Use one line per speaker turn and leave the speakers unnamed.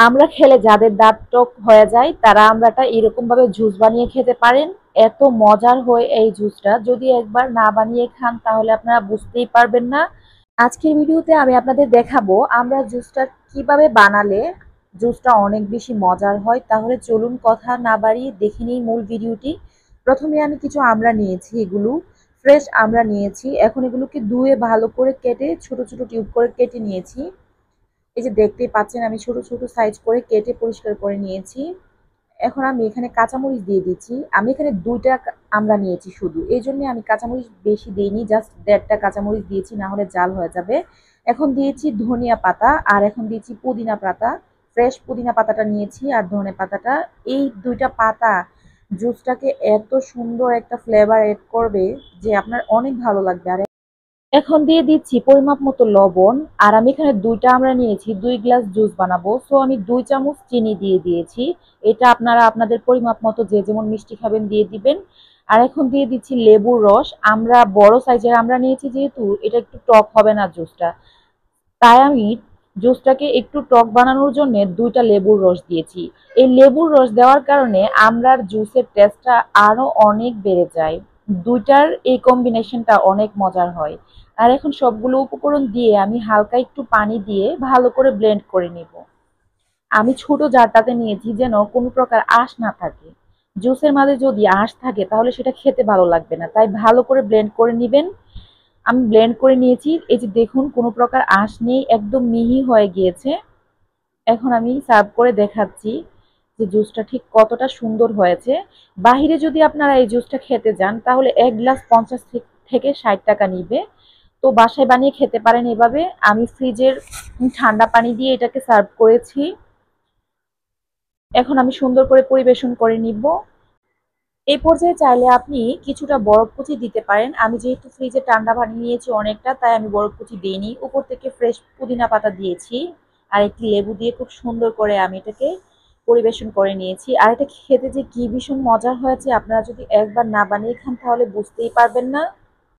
আমরা খেলে যাদের দাঁত টক হয়ে যায় তারা আমড়াটা এরকম ভাবে জুস বানিয়ে খেতে পারেন। এত মজার হয় এই জুসটা, যদি একবার না বানিয়ে খান তাহলে আপনারা বুঝতেই পারবেন না। আজকের ভিডিওতে আমি আপনাদের দেখাবো আমরা জুসটা কিভাবে বানালে জুসটা অনেক বেশি মজার হয়। তাহলে চলুন কথা না বাড়িয়ে দেখে নিই মূল ভিডিওটি। প্রথমে আমি কিছু আমড়া নিয়েছি, এগুলো ফ্রেশ আমড়া নিয়েছি। এখন এগুলোকে ধুয়ে ভালো করে কেটে ছোট ছোট টিউব করে কেটে নিয়েছি। এই যে দেখতেই পাচ্ছেন আমি ছোট ছোট সাইজ করে কেটে পরিষ্কার করে নিয়েছি। এখন আমি এখানে কাঁচামরিচ দিয়ে দিচ্ছি। আমি এখানে ২টা আমড়া নিয়েছি শুধু, এই জন্য আমি কাঁচামরিচ বেশি দিইনি, জাস্ট ১.৫টা কাঁচামরিচ দিয়েছি, না হলে জাল হয়ে যাবে। এখন দিয়েছি ধনিয়া পাতা, আর এখন দিয়েছি পুদিনা পাতা। ফ্রেশ পুদিনা পাতাটা নিয়েছি আর ধনে পাতাটা। এই ২টা পাতা জুসটাকে এত সুন্দর একটা ফ্লেভার এড করবে যে আপনার অনেক ভালো লাগবে। আর এখন দিয়ে দিচ্ছি পরিমাপ মতো লবণ। আর আমি এখানে ২টা আমড়া নিয়েছি, ২ গ্লাস জুস বানাবো, সো আমি ২ চামচ চিনি দিয়ে দিয়েছি। এটা আপনারা আপনাদের পরিমাপ মতো যে যেমন মিষ্টি খাবেন দিয়ে দিবেন। আর এখন দিয়ে দিচ্ছি লেবুর রস। আমরা বড় সাইজের আমড়া নিয়েছি যেহেতু এটা একটু টক হবে না জুসটা, তাই আমি জুসটাকে একটু টক বানানোর জন্য ২টা লেবুর রস দিয়েছি। এই লেবুর রস দেওয়ার কারণে আমড়ার জুসের টেস্টটা আরো অনেক বেড়ে যায়। ২টার এই কম্বিনেশনটা অনেক মজার হয়। আর এখন সবগুলো উপকরণ দিয়ে আমি হালকা একটু পানি দিয়ে ভালো করে ব্লেন্ড করে নিব। আমি ছোট জারটাতে নিয়েছি যেন কোনো প্রকার আঁশ না থাকে। জুসের মাঝে যদি আঁশ থাকে তাহলে সেটা খেতে ভালো লাগবে না, তাই ভালো করে ব্লেন্ড করে নিবেন। আমি ব্লেন্ড করে নিয়েছি, এই যে দেখুন কোনো প্রকার আঁশ নেই, একদম মিহি হয়ে গিয়েছে। এখন আমি সার্ভ করে দেখাচ্ছি যে জুসটা ঠিক কতটা সুন্দর হয়েছে। বাহিরে যদি আপনারা এই জুসটা খেতে যান তাহলে ১ গ্লাস ৫০ থেকে ৬০ টাকা নিবে। তো বাসায় বানিয়ে খেতে পারেন এভাবে। আমি ফ্রিজের ঠান্ডা পানি দিয়ে এটাকে সার্ভ করেছি। এখন আমি সুন্দর করে পরিবেশন করে নিব। এই পর্যায়ে চাইলে আপনি কিছুটা বরফ কুচি দিতে পারেন। আমি যেহেতু ফ্রিজে ঠান্ডা পানি নিয়েছি অনেকটা, তাই আমি বরফ কুচি দিইনি। উপর থেকে ফ্রেশ পুদিনা পাতা দিয়েছি আর একটি লেবু দিয়ে খুব সুন্দর করে আমি এটাকে পরিবেশন করে নিয়েছি। আর এটা খেতে যে কি ভীষণ মজার হয়েছে, আপনারা যদি একবার না বানিয়ে খান তাহলে বুঝতেই পারবেন না।